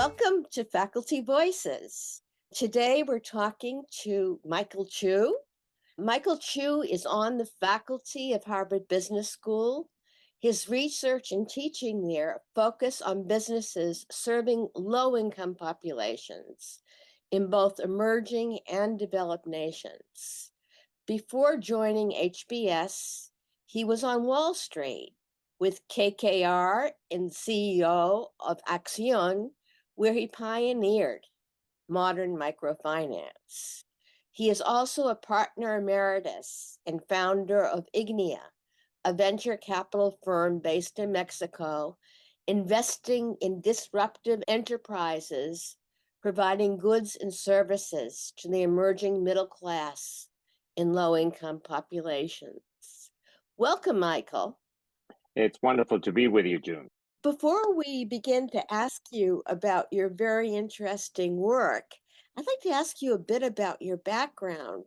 Welcome to Faculty Voices. Today we're talking to Michael Chu. Michael Chu is on the faculty of Harvard Business School. His research and teaching there focus on businesses serving low-income populations in both emerging and developed nations. Before joining HBS, he was on Wall Street with KKR and CEO of Accion, where he pioneered modern microfinance. He is also a partner emeritus and founder of Ignia, a venture capital firm based in Mexico, investing in disruptive enterprises, providing goods and services to the emerging middle class in low-income populations. Welcome, Michael. It's wonderful to be with you, June. Before we begin to ask you about your very interesting work, I'd like to ask you a bit about your background.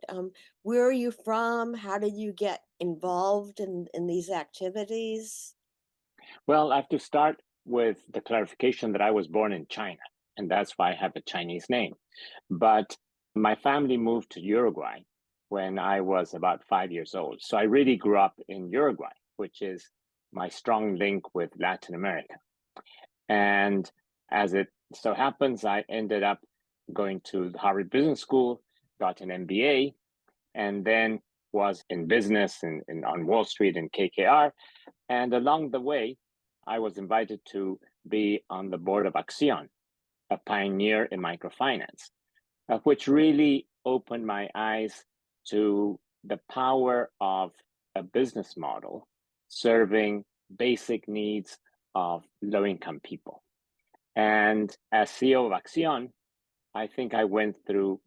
Where are you from? How did you get involved in these activities? Well, I have to start with the clarification that I was born in China, and that's why I have a Chinese name. But my family moved to Uruguay when I was about 5 years old. So I really grew up in Uruguay, which is my strong link with Latin America. And as it so happens, I ended up going to the Harvard Business School, got an MBA, and then was in business on Wall Street in KKR. And along the way, I was invited to be on the board of Accion, a pioneer in microfinance, which really opened my eyes to the power of a business model serving basic needs of low-income people. And as CEO of Accion, I think I went through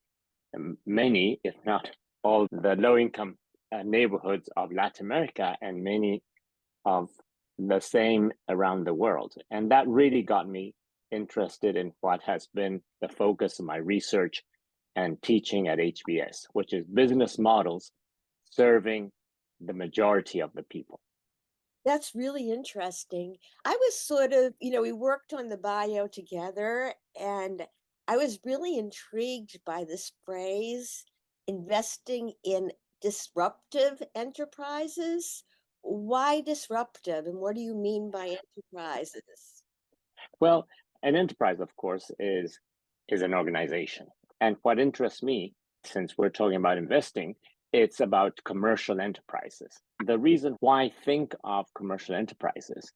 many, if not all, the low-income neighborhoods of Latin America and many of the same around the world. And that really got me interested in what has been the focus of my research and teaching at HBS, which is business models serving the majority of the people. That's really interesting. I was sort of, we worked on the bio together, and I was really intrigued by this phrase, investing in disruptive enterprises. Why disruptive, and what do you mean by enterprises? Well, an enterprise, of course, is an organization. And what interests me, since we're talking about investing, it's about commercial enterprises. The reason why I think of commercial enterprises,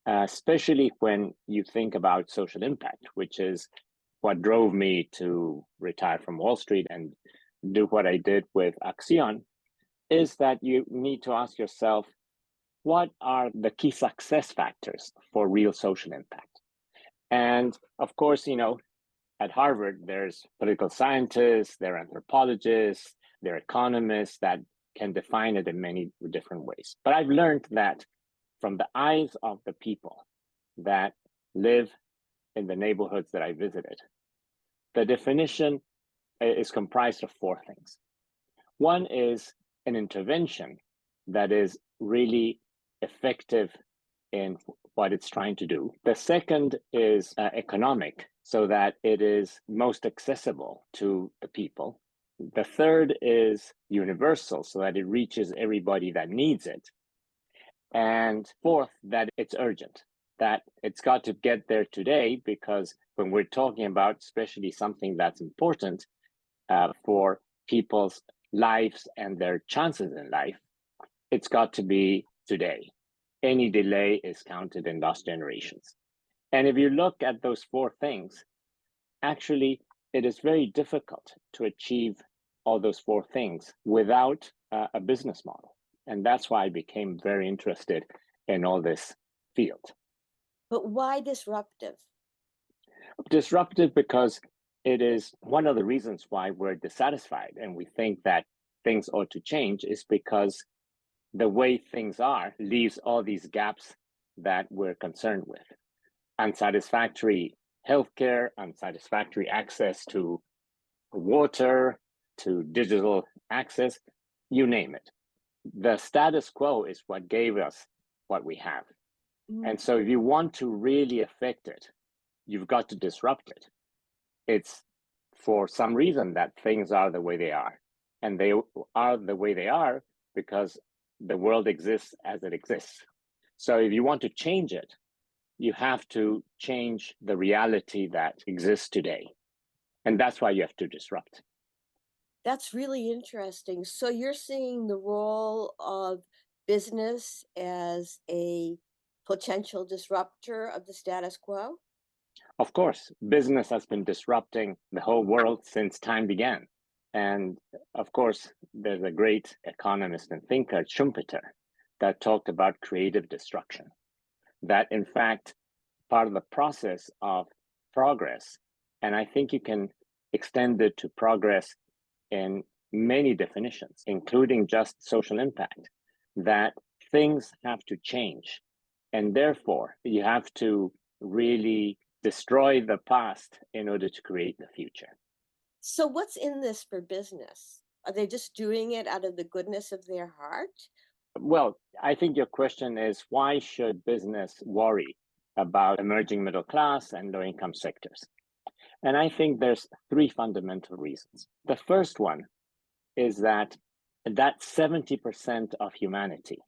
especially when you think about social impact, which is what drove me to retire from Wall Street and do what I did with Accion, is that you need to ask yourself, what are the key success factors for real social impact? And of course, at Harvard, there's political scientists, there are anthropologists, there are economists that can define it in many different ways. But I've learned that from the eyes of the people that live in the neighborhoods that I visited, the definition is comprised of four things. One is an intervention that is really effective in what it's trying to do. The second is economic, so that it is most accessible to the people. The third is universal, so that it reaches everybody that needs it. And fourth, that it's urgent, that it's got to get there today, because when we're talking about especially something that's important for people's lives and their chances in life, it's got to be today. Any delay is counted in lost generations. And if you look at those four things, actually, it is very difficult to achieve all those four things without a business model. And that's why I became very interested in all this field. But why disruptive? Disruptive because it is one of the reasons why we're dissatisfied and we think that things ought to change is because the way things are leaves all these gaps that we're concerned with. Unsatisfactory healthcare, unsatisfactory access to water, to digital access, you name it. The status quo is what gave us what we have. And so if you want to really affect it, you've got to disrupt it. It's for some reason that things are the way they are. And they are the way they are because the world exists as it exists. So if you want to change it, you have to change the reality that exists today. And that's why you have to disrupt. That's really interesting. So you're seeing the role of business as a potential disruptor of the status quo? Of course, business has been disrupting the whole world since time began. And of course, there's a great economist and thinker, Schumpeter, that talked about creative destruction. That in fact, part of the process of progress, and I think you can extend it to progress in many definitions, including just social impact, that things have to change. And therefore, you have to really destroy the past in order to create the future. So what's in this for business? Are they just doing it out of the goodness of their heart? Well, I think your question is why should business worry about emerging middle class and low income sectors? And I think there's three fundamental reasons. The first one is that 70% of humanity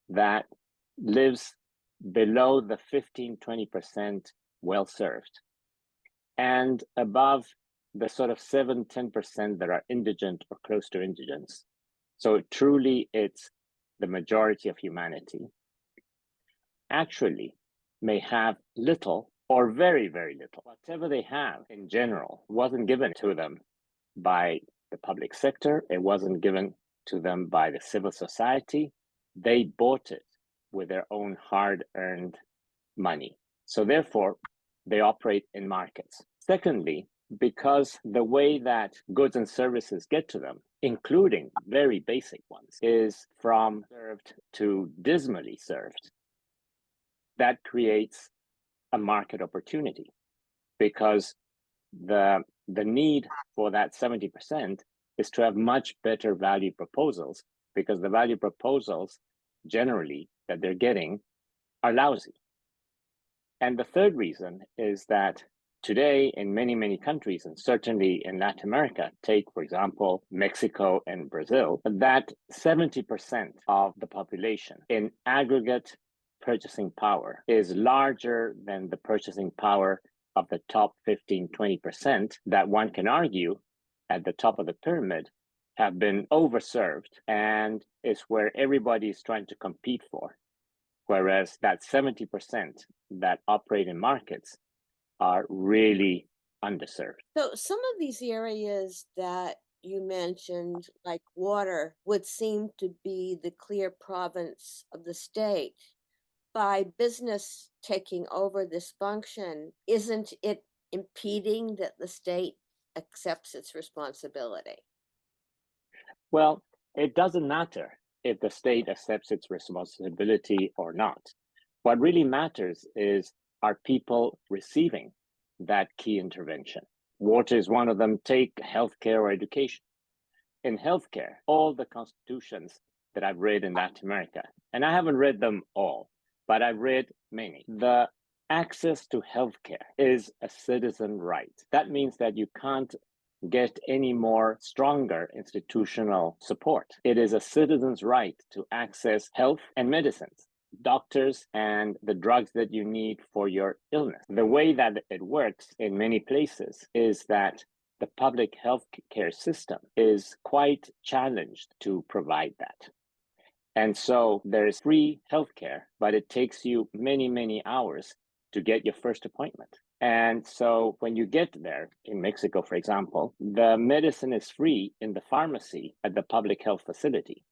that lives below the 15-20% well served and above the sort of 7-10% that are indigent or close to indigence. So truly it's the majority of humanity actually may have little or very, very little. Whatever they have in general wasn't given to them by the public sector. It wasn't given to them by the civil society. They bought it with their own hard-earned money. So therefore, they operate in markets. Secondly, because the way that goods and services get to them, including very basic ones, is from served to dismally served, that creates a market opportunity because the need for that 70% is to have much better value proposals because the value proposals generally that they're getting are lousy. And the third reason is that today in many, many countries, and certainly in Latin America, take, for example, Mexico and Brazil, that 70% of the population in aggregate purchasing power is larger than the purchasing power of the top 15-20% that one can argue at the top of the pyramid have been overserved and is where everybody is trying to compete for. Whereas that 70% that operate in markets are really underserved. So some of these areas that you mentioned, like water, would seem to be the clear province of the state. By business taking over this function, isn't it impeding that the state accepts its responsibility? Well, it doesn't matter if the state accepts its responsibility or not. What really matters is, are people receiving that key intervention? Water is one of them. Take healthcare or education. In healthcare, all the constitutions that I've read in Latin America, and I haven't read them all, but I've read many. The access to healthcare is a citizen right. That means that you can't get any more stronger institutional support. It is a citizen's right to access health and medicines, doctors, and the drugs that you need for your illness. The way that it works in many places is that the public health care system is quite challenged to provide that. And so there's free healthcare, but it takes you many, many hours to get your first appointment. And so when you get there, in Mexico, for example, the medicine is free in the pharmacy at the public health facility.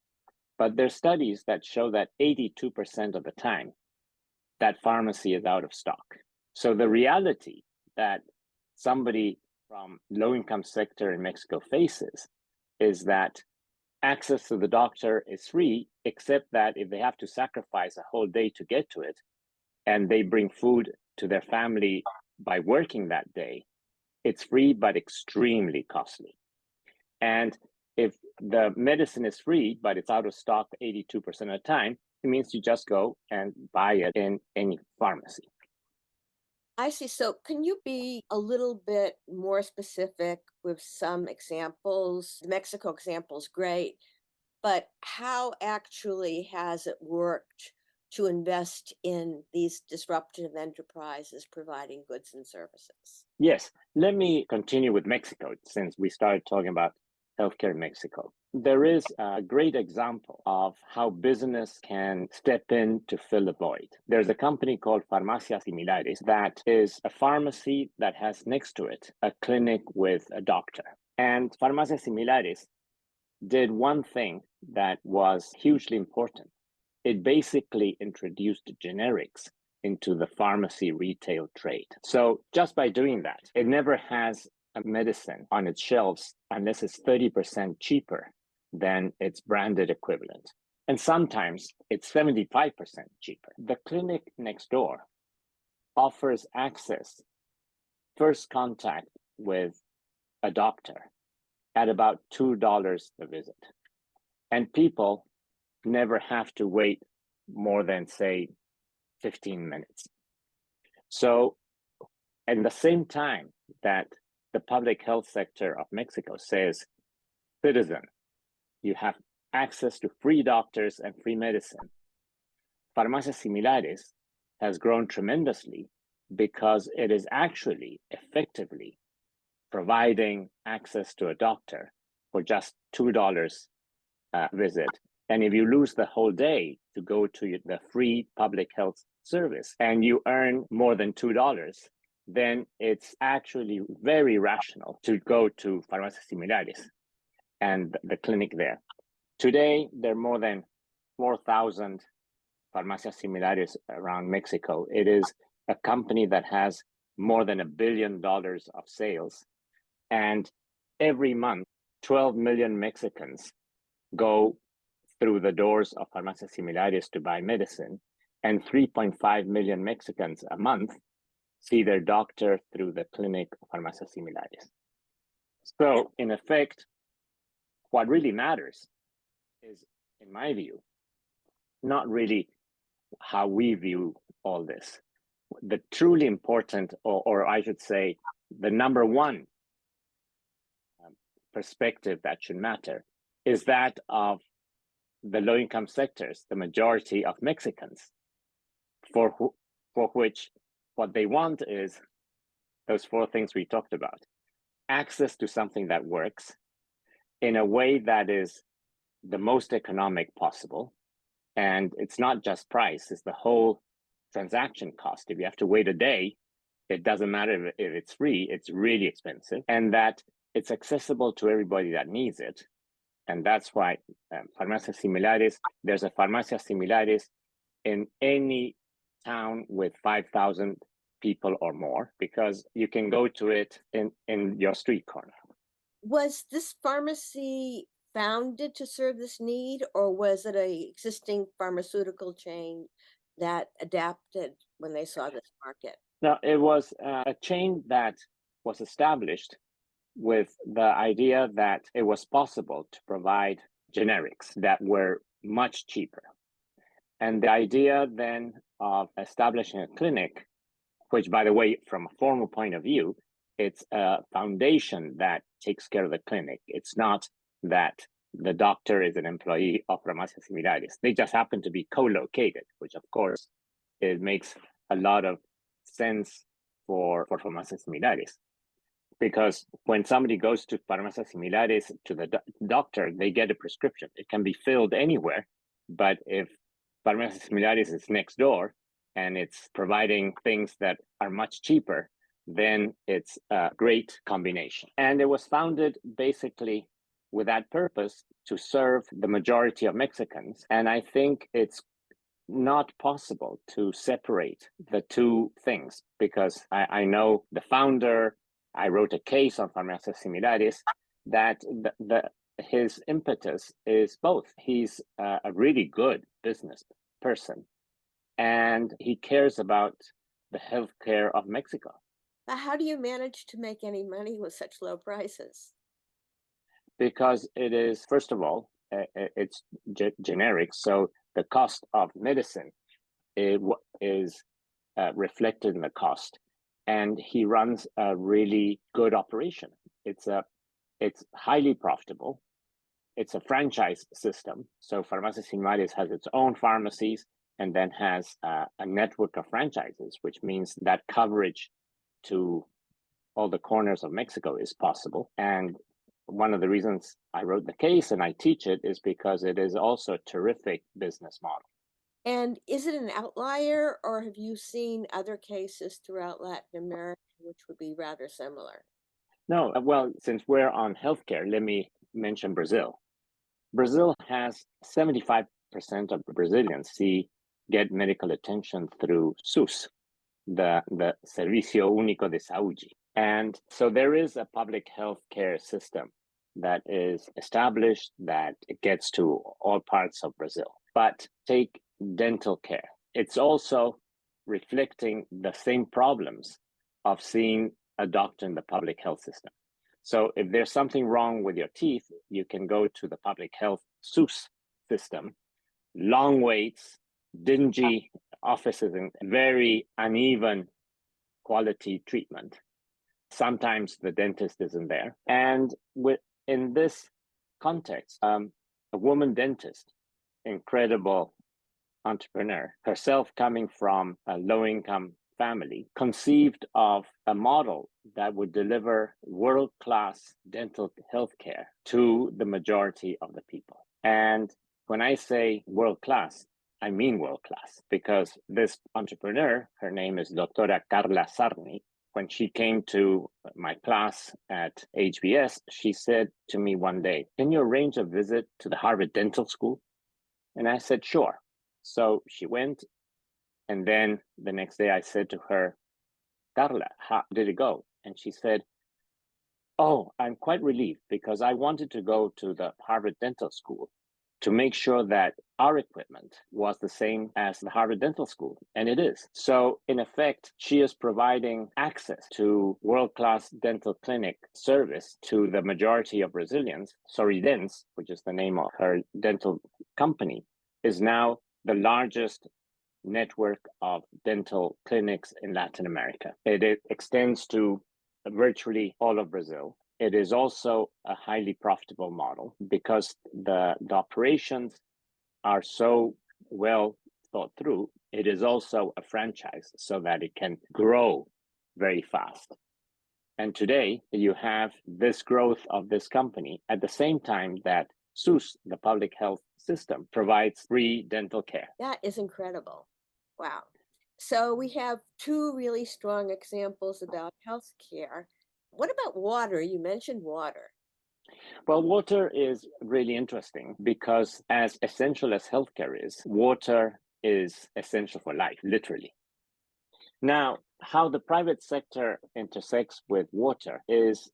But there's studies that show that 82% of the time, that pharmacy is out of stock. So the reality that somebody from low-income sector in Mexico faces is that access to the doctor is free, except that if they have to sacrifice a whole day to get to it, and they bring food to their family by working that day, it's free, but extremely costly. And if the medicine is free, but it's out of stock 82% of the time, it means you just go and buy it in any pharmacy. I see. So, can you be a little bit more specific with some examples? The Mexico example is great, but how actually has it worked to invest in these disruptive enterprises providing goods and services? Yes, let me continue with Mexico since we started talking about healthcare in Mexico. There is a great example of how business can step in to fill a void. There's a company called Farmacias Similares that is a pharmacy that has next to it a clinic with a doctor. And Farmacias Similares did one thing that was hugely important. It basically introduced generics into the pharmacy retail trade. So just by doing that, it never has a medicine on its shelves unless it's 30% cheaper than its branded equivalent. And sometimes it's 75% cheaper. The clinic next door offers access, first contact with a doctor at about $2 a visit. And people never have to wait more than, say, 15 minutes. So, at the same time that the public health sector of Mexico says, citizen, you have access to free doctors and free medicine, Farmacias Similares has grown tremendously because it is actually effectively providing access to a doctor for just $2 a visit. And if you lose the whole day to go to the free public health service and you earn more than $2, then it's actually very rational to go to Farmacias Similares and the clinic there. Today, there are more than 4,000 Farmacias Similares around Mexico. It is a company that has more than $1 billion of sales. And every month, 12 million Mexicans go through the doors of Farmacias Similares to buy medicine, and 3.5 million Mexicans a month see their doctor through the clinic of Farmacias Similares. So, in effect, what really matters is, in my view, not really how we view all this. The truly important, or I should say, the number one perspective that should matter is that of the low-income sectors, the majority of Mexicans, for which what they want is those four things we talked about. Access to something that works in a way that is the most economic possible. And it's not just price, it's the whole transaction cost. If you have to wait a day, it doesn't matter if it's free, it's really expensive. And that it's accessible to everybody that needs it. And that's why Farmacias Similares, there's a Farmacias Similares in any town with 5,000 people or more, because you can go to it in your street corner. Was this pharmacy founded to serve this need, or was it a existing pharmaceutical chain that adapted when they saw this market? Now, it was a chain that was established with the idea that it was possible to provide generics that were much cheaper. And the idea then of establishing a clinic, which, by the way, from a formal point of view, it's a foundation that takes care of the clinic. It's not that the doctor is an employee of Farmacias Similares. They just happen to be co-located, which of course, it makes a lot of sense for Farmacias Similares. Because when somebody goes to Farmacias Similares to the doctor, they get a prescription. It can be filled anywhere, but if Farmacias Similares is next door and it's providing things that are much cheaper, then it's a great combination. And it was founded basically with that purpose to serve the majority of Mexicans. And I think it's not possible to separate the two things because I know the founder, I wrote a case on Farmacias Similares that his impetus is both. He's a really good business person and he cares about the healthcare of Mexico. But how do you manage to make any money with such low prices? Because it is, first of all, it's generic. So the cost of medicine is reflected in the cost. and he runs a really good operation. It's highly profitable. It's a franchise system. So Farmacias Invarias has its own pharmacies and then has a network of franchises, which means that coverage to all the corners of Mexico is possible. And one of the reasons I wrote the case and I teach it is because it is also a terrific business model. And is it an outlier, or have you seen other cases throughout Latin America which would be rather similar? No, well, since we're on healthcare, let me mention Brazil. Brazil has 75% of Brazilians get medical attention through SUS, the Servicio Único de Saúde. And so there is a public health care system that is established that it gets to all parts of Brazil. But take dental care. It's also reflecting the same problems of seeing a doctor in the public health system. So if there's something wrong with your teeth, you can go to the public health SUS system. Long waits, dingy offices, and very uneven quality treatment. Sometimes the dentist isn't there. And in this context, a woman dentist, incredible entrepreneur, herself coming from a low-income family, conceived of a model that would deliver world-class dental health care to the majority of the people. And when I say world-class, I mean world-class, because this entrepreneur, her name is Doctora Carla Sarni. When she came to my class at HBS, she said to me one day, "Can you arrange a visit to the Harvard Dental School?" And I said, "Sure." So she went. And then the next day I said to her, "Carla, how did it go?" And she said, "Oh, I'm quite relieved because I wanted to go to the Harvard Dental School to make sure that our equipment was the same as the Harvard Dental School." And it is. So in effect, she is providing access to world-class dental clinic service to the majority of Brazilians. Sorridens, which is the name of her dental company, is now the largest network of dental clinics in Latin America. It extends to virtually all of Brazil. It is also a highly profitable model because the operations are so well thought through. It is also a franchise so that it can grow very fast. And today you have this growth of this company at the same time that SUS, the public health system, provides free dental care. That is incredible. Wow. So we have two really strong examples about healthcare. What about water? You mentioned water. Well, water is really interesting because as essential as healthcare is, water is essential for life, literally. Now, how the private sector intersects with water is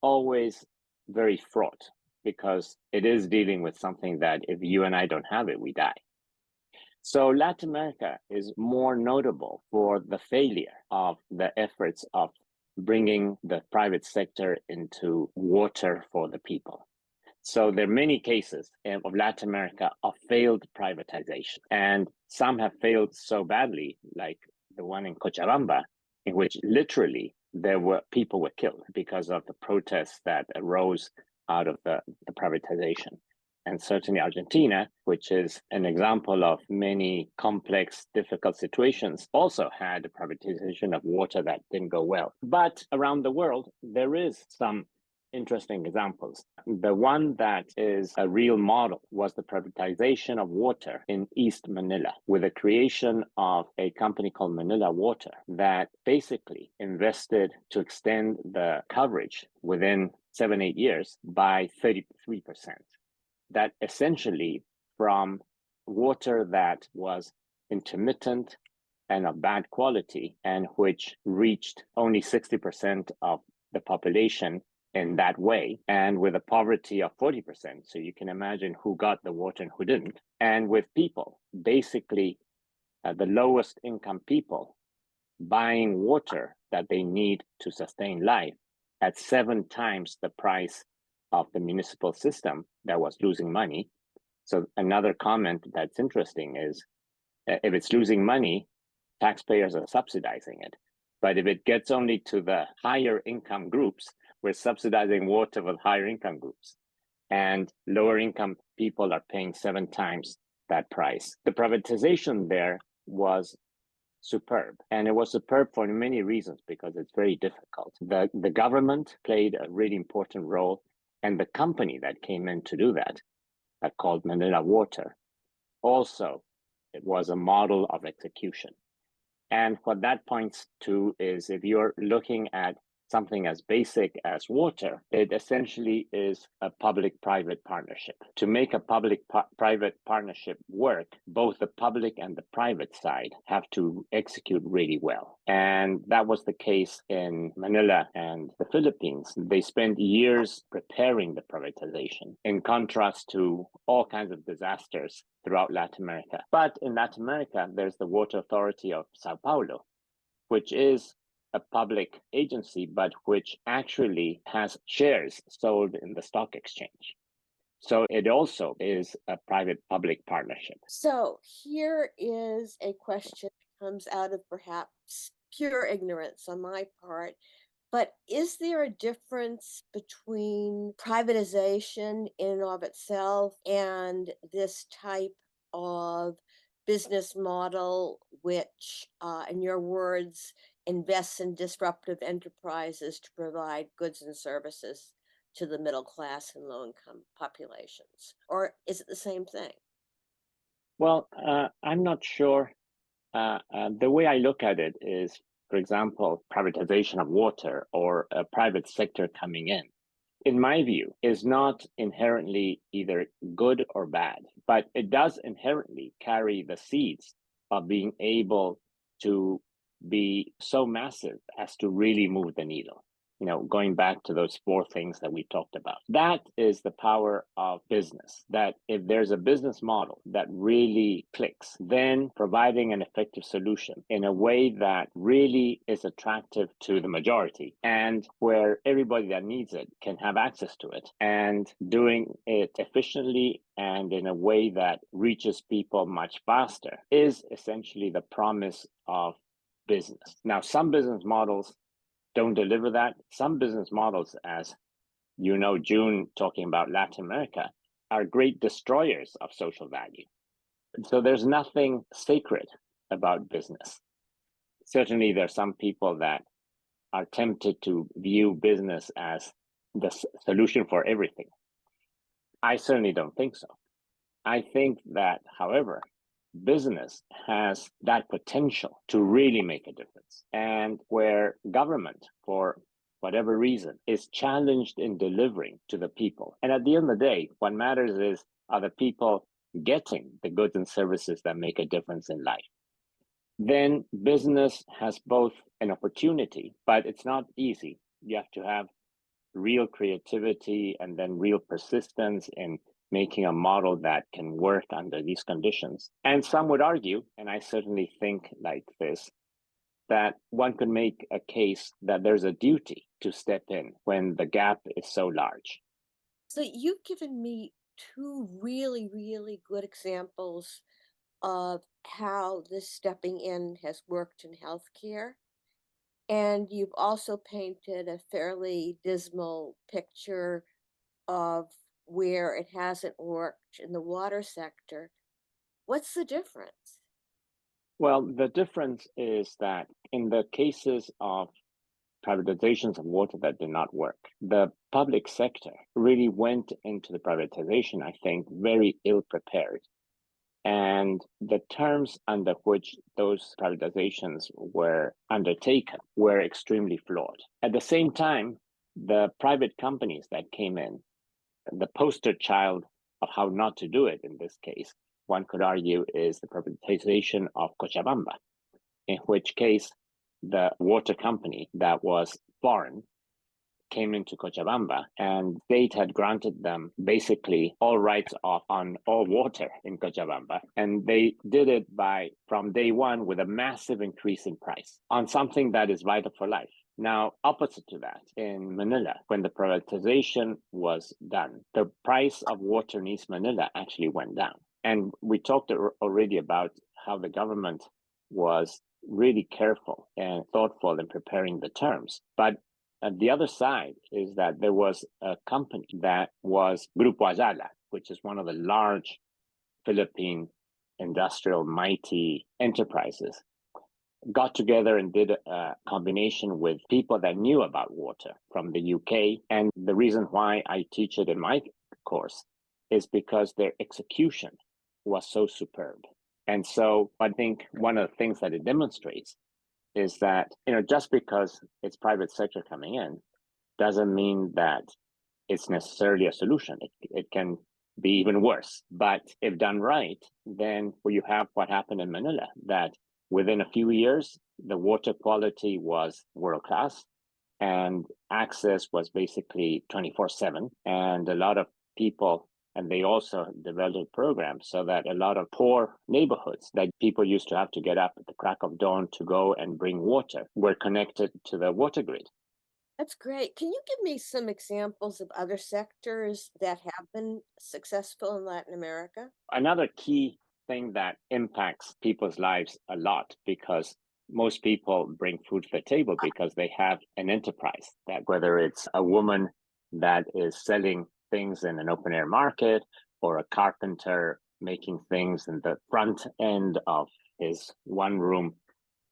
always very fraught because it is dealing with something that if you and I don't have it, we die. So Latin America is more notable for the failure of the efforts of bringing the private sector into water for the people. So there are many cases of Latin America of failed privatization, and some have failed so badly, like the one in Cochabamba, in which literally people were killed because of the protests that arose out of the privatization. And certainly Argentina, which is an example of many complex, difficult situations, also had a privatization of water that didn't go well. But around the world, there is some interesting examples. The one that is a real model was the privatization of water in East Manila with the creation of a company called Manila Water that basically invested to extend the coverage within 7-8 years by 33%. That essentially from water that was intermittent and of bad quality and which reached only 60% of the population in that way, and with a poverty of 40%. So you can imagine who got the water and who didn't. And with people, basically the lowest income people buying water that they need to sustain life at 7 times the price of the municipal system that was losing money. So another comment that's interesting is if it's losing money, taxpayers are subsidizing it. But if it gets only to the higher income groups, we're subsidizing water with higher income groups. And lower income people are paying 7 times that price. The privatization there was superb. And it was superb for many reasons because it's very difficult. The government played a really important role. And the company that came in to do that called Manila Water, also, it was a model of execution. And what that points to is if you're looking at something as basic as water, it essentially is a public-private partnership. To make a public-private partnership work, both the public and the private side have to execute really well. And that was the case in Manila and the Philippines. They spent years preparing the privatization, in contrast to all kinds of disasters throughout Latin America. But in Latin America, there's the Water Authority of Sao Paulo, which is a public agency, but which actually has shares sold in the stock exchange. So it also is a private-public partnership. So here is a question that comes out of perhaps pure ignorance on my part. But is there a difference between privatization in and of itself and this type of business model, which, in your words, invests in disruptive enterprises to provide goods and services to the middle class and low income populations? Or is it the same thing? Well, I'm not sure. The way I look at it is, for example, privatization of water or a private sector coming in my view, is not inherently either good or bad, but it does inherently carry the seeds of being able to be so massive as to really move the needle. You know, going back to those 4 things that we talked about. That is the power of business, that if there's a business model that really clicks, then providing an effective solution in a way that really is attractive to the majority and where everybody that needs it can have access to it, and doing it efficiently and in a way that reaches people much faster is essentially the promise of business. Now, some business models don't deliver that. Some business models, as you know, June talking about Latin America, are great destroyers of social value. So there's nothing sacred about business. Certainly, there are some people that are tempted to view business as the solution for everything. I certainly don't think so. I think that, however, business has that potential to really make a difference. And where government, for whatever reason, is challenged in delivering to the people. And at the end of the day, what matters is, are the people getting the goods and services that make a difference in life? Then business has both an opportunity, but it's not easy. You have to have real creativity and then real persistence in making a model that can work under these conditions. And some would argue, and I certainly think like this, that one could make a case that there's a duty to step in when the gap is so large. So you've given me 2 really, really good examples of how this stepping in has worked in healthcare. And you've also painted a fairly dismal picture of where it hasn't worked in the water sector. What's the difference? Well, the difference is that in the cases of privatizations of water that did not work, the public sector really went into the privatization, I think, very ill prepared. And the terms under which those privatizations were undertaken were extremely flawed. At the same time, the private companies that came in, the poster child of how not to do it in this case, one could argue, is the privatization of Cochabamba, in which case the water company that was foreign came into Cochabamba, and state had granted them basically all rights on all water in Cochabamba. And they did it from day one with a massive increase in price on something that is vital for life. Now, opposite to that, in Manila, when the privatization was done, the price of water in East Manila actually went down. And we talked already about how the government was really careful and thoughtful in preparing the terms. But the other side is that there was a company that was Grupo Ayala, which is one of the large Philippine industrial mighty enterprises, got together and did a combination with people that knew about water from the UK. And the reason why I teach it in my course is because their execution was so superb. And so I think one of the things that it demonstrates is that, just because it's private sector coming in doesn't mean that it's necessarily a solution. It can be even worse. But if done right, then you have what happened in Manila, that within a few years, the water quality was world class and access was basically 24/7. And a lot of people, and they also developed programs so that a lot of poor neighborhoods that people used to have to get up at the crack of dawn to go and bring water were connected to the water grid. That's great. Can you give me some examples of other sectors that have been successful in Latin America? Another key thing that impacts people's lives a lot, because most people bring food to the table because they have an enterprise, that whether it's a woman that is selling things in an open air market or a carpenter making things in the front end of his one room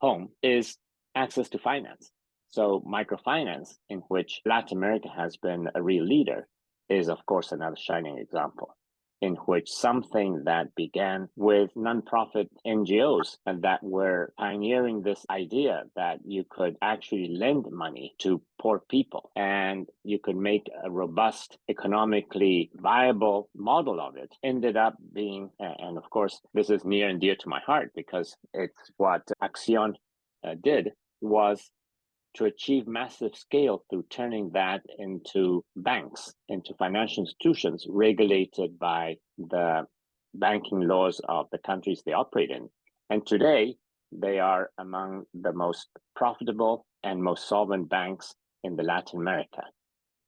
home, is access to finance. So microfinance, in which Latin America has been a real leader, is of course another shining example, in which something that began with nonprofit NGOs and that were pioneering this idea that you could actually lend money to poor people and you could make a robust, economically viable model of it, ended up being, and of course, this is near and dear to my heart because it's what Accion did, was to achieve massive scale through turning that into banks, into financial institutions regulated by the banking laws of the countries they operate in. And today, they are among the most profitable and most solvent banks in the Latin America.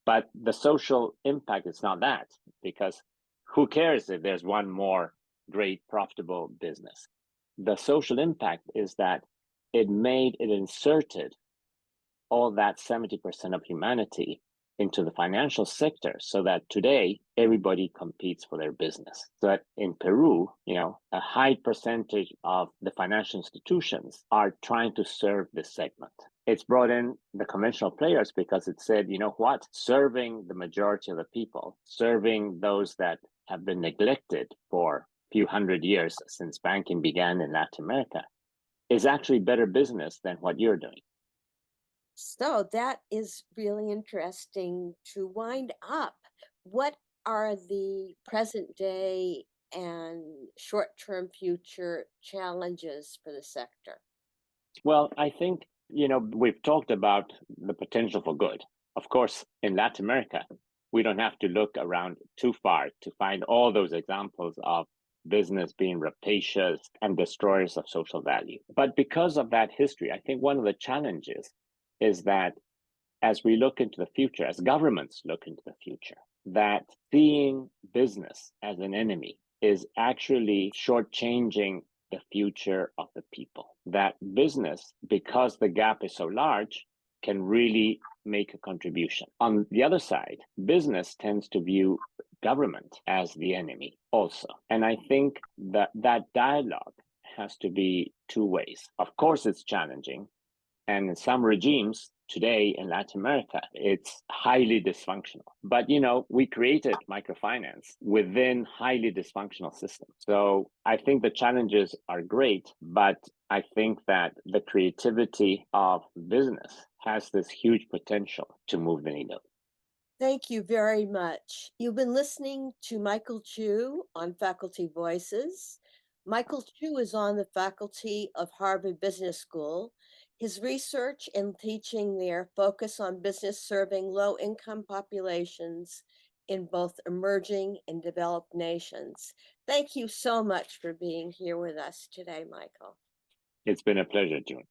But the social impact is not that, because who cares if there's one more great profitable business? The social impact is that it inserted all that 70% of humanity into the financial sector so that today everybody competes for their business. So that in Peru, a high percentage of the financial institutions are trying to serve this segment. It's brought in the conventional players because it said, you know what, serving the majority of the people, serving those that have been neglected for a few hundred years since banking began in Latin America, is actually better business than what you're doing. So that is really interesting to wind up. What are the present day and short term future challenges for the sector? Well, I think, we've talked about the potential for good. Of course, in Latin America, we don't have to look around too far to find all those examples of business being rapacious and destroyers of social value. But because of that history, I think one of the challenges is that as we look into the future, as governments look into the future, that seeing business as an enemy is actually shortchanging the future of the people. That business, because the gap is so large, can really make a contribution. On the other side, business tends to view government as the enemy also. And I think that dialogue has to be two ways. Of course, it's challenging. And in some regimes today in Latin America, it's highly dysfunctional. But, we created microfinance within highly dysfunctional systems. So I think the challenges are great, but I think that the creativity of business has this huge potential to move the needle. Thank you very much. You've been listening to Michael Chu on Faculty Voices. Michael Chu is on the faculty of Harvard Business School. His research and teaching there focus on business serving low income populations in both emerging and developed nations. Thank you so much for being here with us today, Michael. It's been a pleasure, June.